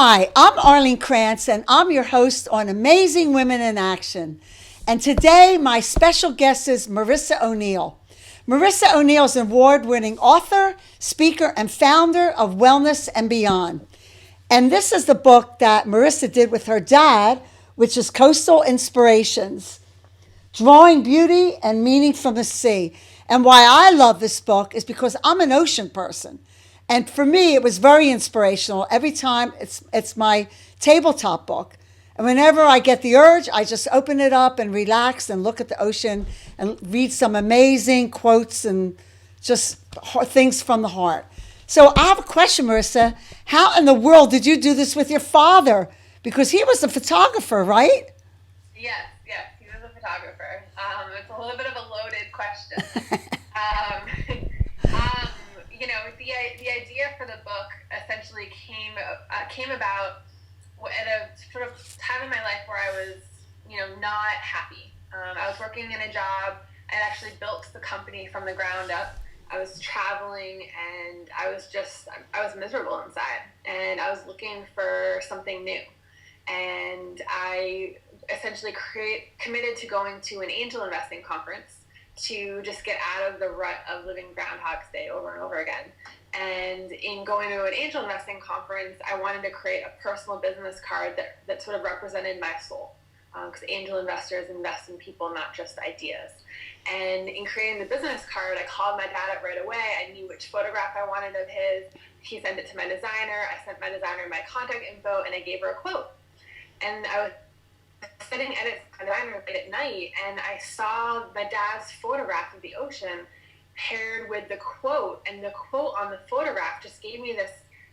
Hi, I'm Arlene Krantz, and I'm your host on Amazing Women in Action. And today, my special guest is Marissa O'Neil. Marissa O'Neil is an award-winning author, speaker, and founder of Wellness and Beyond. And this is the book that Marissa did with her dad, which is Coastal Inspirations, Drawing Beauty and Meaning from the Sea. And why I love this book is because I'm an ocean person. And for me, it was very inspirational. Every time it's my tabletop book. And whenever I get the urge, I just open it up and relax and look at the ocean and read some amazing quotes and just things from the heart. So I have a question, Marissa. How in the world did you do this with your father? Because he was a photographer, right? Yes, he was a photographer. It's a little bit of a loaded question. The idea for the book essentially came about at a sort of time in my life where I was, not happy. I was working in a job. I actually built the company from the ground up. I was traveling and I was miserable inside, and I was looking for something new. And I essentially committed to going to an angel investing conference to just get out of the rut of living Groundhog's Day over and over again. And in going to an angel investing conference, I wanted to create a personal business card that sort of represented my soul. Because angel investors invest in people, not just ideas. And in creating the business card, I called my dad up right away. I knew which photograph I wanted of his. He sent it to my designer. I sent my designer my contact info, and I gave her a quote. And I was sitting at his designer late at night, and I saw my dad's photograph of the ocean paired with the quote, and the quote on the photograph just gave me this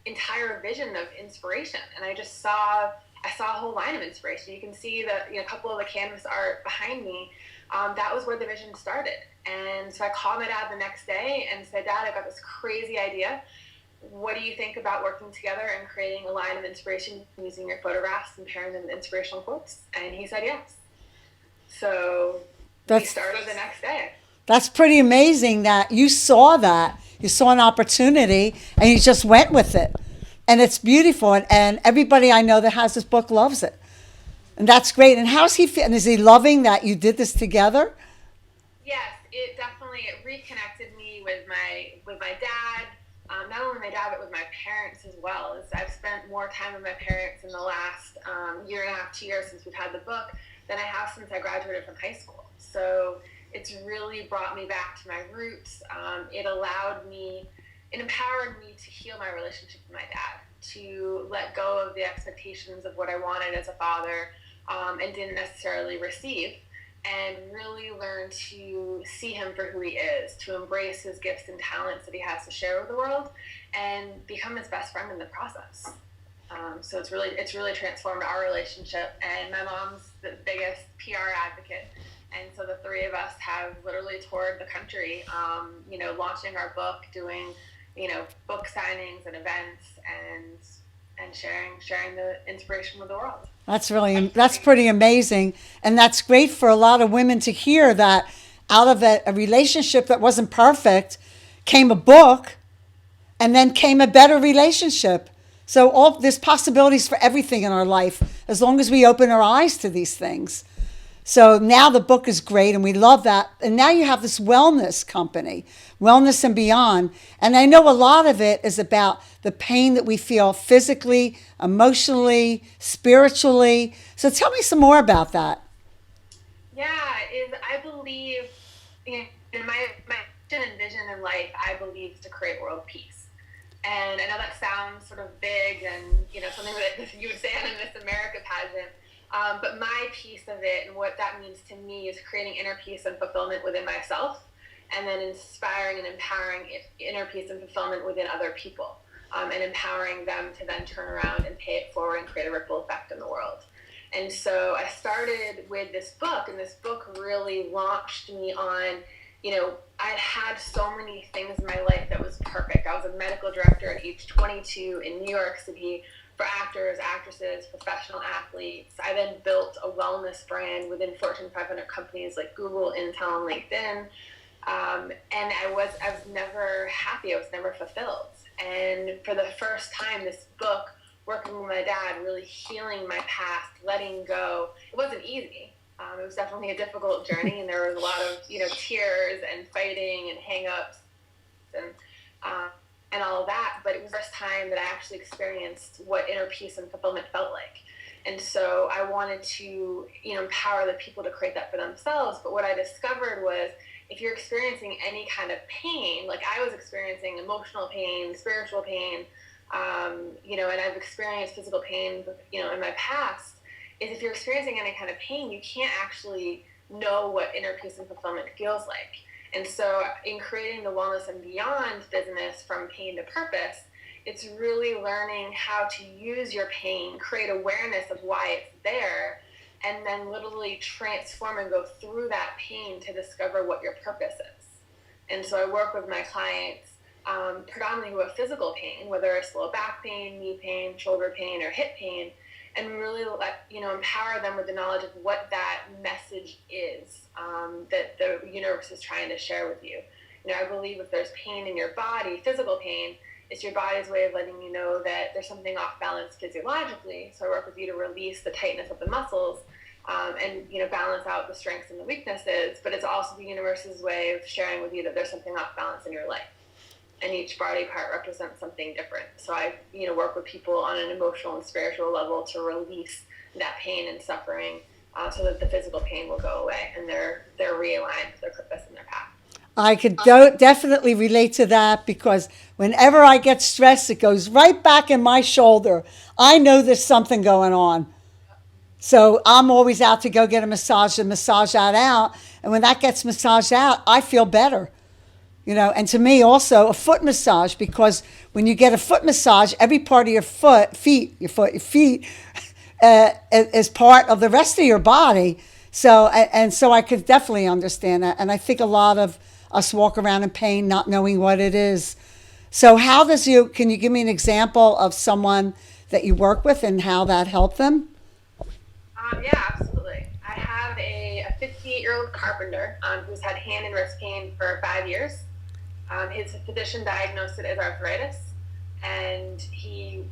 entire vision of inspiration. And I saw a whole line of inspiration. You can see a couple of the canvas art behind me. That was where the vision started. And so I called my dad the next day and said, Dad, I got this crazy idea. What do you think about working together and creating a line of inspiration using your photographs and pairing them with inspirational quotes? And he said yes. So we started the next day. That's pretty amazing that you saw that. You saw an opportunity and you just went with it. And it's beautiful. And everybody I know that has this book loves it. And that's great. And how's he feeling? Is he loving that you did this together? Yes, it reconnected me with my dad. Not only my dad, but with my parents as well. I've spent more time with my parents in the last year and a half, 2 years since we've had the book than I have since I graduated from high school. So it's really brought me back to my roots. It empowered me to heal my relationship with my dad, to let go of the expectations of what I wanted as a father and didn't necessarily receive, and really learn to see him for who he is, to embrace his gifts and talents that he has to share with the world, and become his best friend in the process. So it's really transformed our relationship. And my mom's the biggest PR advocate, and so the three of us have literally toured the country, launching our book, doing, book signings and events, and sharing the inspiration with the world. That's pretty amazing. And that's great for a lot of women to hear that out of a relationship that wasn't perfect came a book, and then came a better relationship. So there's possibilities for everything in our life as long as we open our eyes to these things. So now the book is great, and we love that. And now you have this wellness company, Wellness and Beyond. And I know a lot of it is about the pain that we feel physically, emotionally, spiritually. So tell me some more about that. Yeah, I believe, my mission and vision in life, I believe, is to create world peace. And I know that sounds sort of big and, something that you would say on a Miss America pageant. But my piece of it and what that means to me is creating inner peace and fulfillment within myself, and then inspiring and empowering inner peace and fulfillment within other people, and empowering them to then turn around and pay it forward and create a ripple effect in the world. And so I started with this book, and this book really launched me on, I'd had so many things in my life that was perfect. I was a medical director at age 22 in New York City for actors, actresses, professional athletes. I then built a wellness brand within Fortune 500 companies like Google, Intel, and LinkedIn. And I was never happy. I was never fulfilled. And for the first time, this book working with my dad, really healing my past, letting go. It wasn't easy. It was definitely a difficult journey, and there was a lot of, tears and fighting and hang-ups and all of that. But it was the first time that I actually experienced what inner peace and fulfillment felt like. And so I wanted to, empower the people to create that for themselves. But what I discovered was, if you're experiencing any kind of pain, like I was experiencing emotional pain, spiritual pain, and I've experienced physical pain, in my past, is if you're experiencing any kind of pain, you can't actually know what inner peace and fulfillment feels like. And so in creating the Wellness and Beyond business, from pain to purpose, it's really learning how to use your pain, create awareness of why it's there, and then literally transform and go through that pain to discover what your purpose is. And so I work with my clients predominantly who have physical pain, whether it's low back pain, knee pain, shoulder pain, or hip pain, and really empower them with the knowledge of what that message is that the universe is trying to share with you. I believe if there's pain in your body, physical pain, it's your body's way of letting you know that there's something off balance physiologically. So I work with you to release the tightness of the muscles and balance out the strengths and the weaknesses. But it's also the universe's way of sharing with you that there's something off balance in your life. And each body part represents something different. So I, work with people on an emotional and spiritual level to release that pain and suffering so that the physical pain will go away and they're realigned with their purpose and their path. I could definitely relate to that, because whenever I get stressed, it goes right back in my shoulder. I know there's something going on. So I'm always out to go get a massage and massage that out. And when that gets massaged out, I feel better. And to me also a foot massage, because when you get a foot massage, every part of your feet is part of the rest of your body. So I could definitely understand that. And I think a lot of us walk around in pain, not knowing what it is. So can you give me an example of someone that you work with and how that helped them? Yeah, absolutely. I have a 58-year-old carpenter who's had hand and wrist pain for 5 years. His physician diagnosed it as arthritis, and his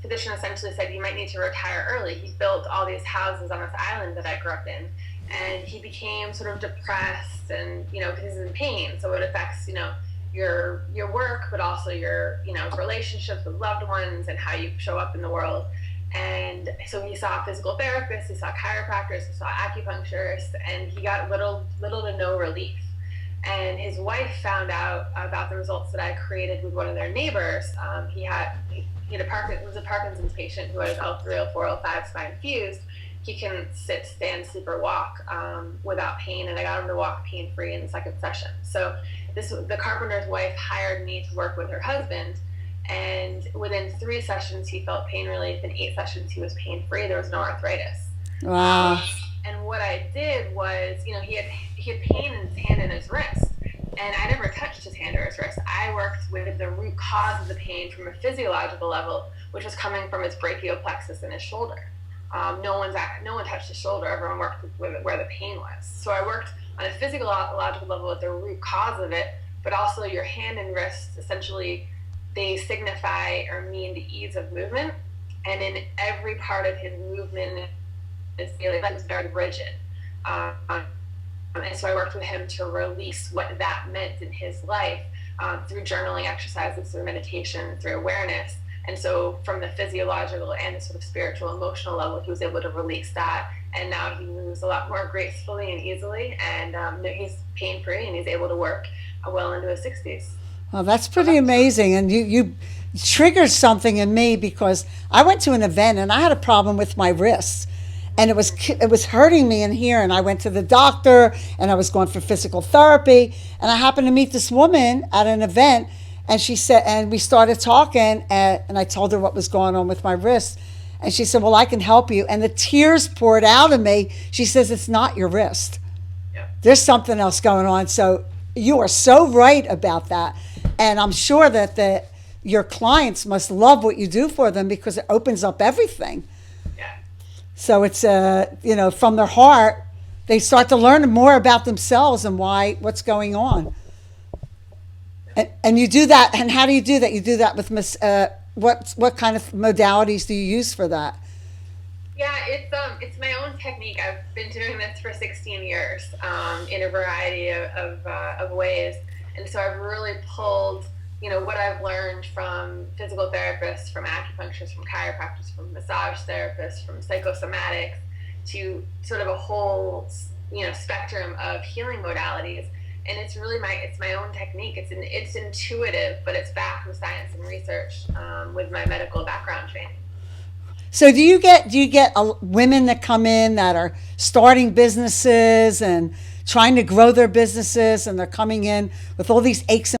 physician essentially said, you might need to retire early. He built all these houses on this island that I grew up in, and he became sort of depressed, and because he's in pain, so it affects your work, but also your relationships with loved ones and how you show up in the world. And so he saw physical therapists, he saw chiropractors, he saw acupuncturists, and he got little to no relief. And his wife found out about the results that I created with one of their neighbors. He was a Parkinson's patient who had L3, L4, L5 spine fused. He can sit, stand, sleep, or walk without pain, and I got him to walk pain-free in the second session. So the carpenter's wife hired me to work with her husband, and within 3 sessions he felt pain relief. In 8 sessions he was pain-free. There was no arthritis. Wow. And what I did was, he had pain in his hand and his wrist, and I never touched his hand or his wrist. I worked with the root cause of the pain from a physiological level, which was coming from his brachial plexus in his shoulder. No one touched his shoulder. Everyone worked with where the pain was. So I worked on a physiological level with the root cause of it, but also your hand and wrist, essentially, they signify or mean the ease of movement. And in every part of his movement, his daily life was very rigid. And so I worked with him to release what that meant in his life through journaling exercises, through meditation, through awareness. And so from the physiological and the sort of spiritual, emotional level, he was able to release that. And now he moves a lot more gracefully and easily. And he's pain-free, and he's able to work well into his 60s. Well, that's pretty amazing. And you triggered something in me, because I went to an event and I had a problem with my wrists. And it was hurting me in here, and I went to the doctor, and I was going for physical therapy, and I happened to meet this woman at an event, and she said, and we started talking, and I told her what was going on with my wrist, and she said, well, I can help you. And the tears poured out of me. She says, it's not your wrist. Yeah. There's something else going on. So you are so right about that. And I'm sure that your clients must love what you do for them, because it opens up everything. So it's, from their heart, they start to learn more about themselves and what's going on. And you do that. And how do you do that? You do that with what kind of modalities do you use for that? Yeah, it's my own technique. I've been doing this for 16 years in a variety of ways, and so I've really pulled what I've learned from physical therapists, from acupuncturists, from chiropractors, from massage therapists, from psychosomatics, to sort of a whole spectrum of healing modalities. And it's really my own technique. It's intuitive, but it's backed with science and research with my medical background training. So do you get women that come in that are starting businesses and trying to grow their businesses, and they're coming in with all these aches and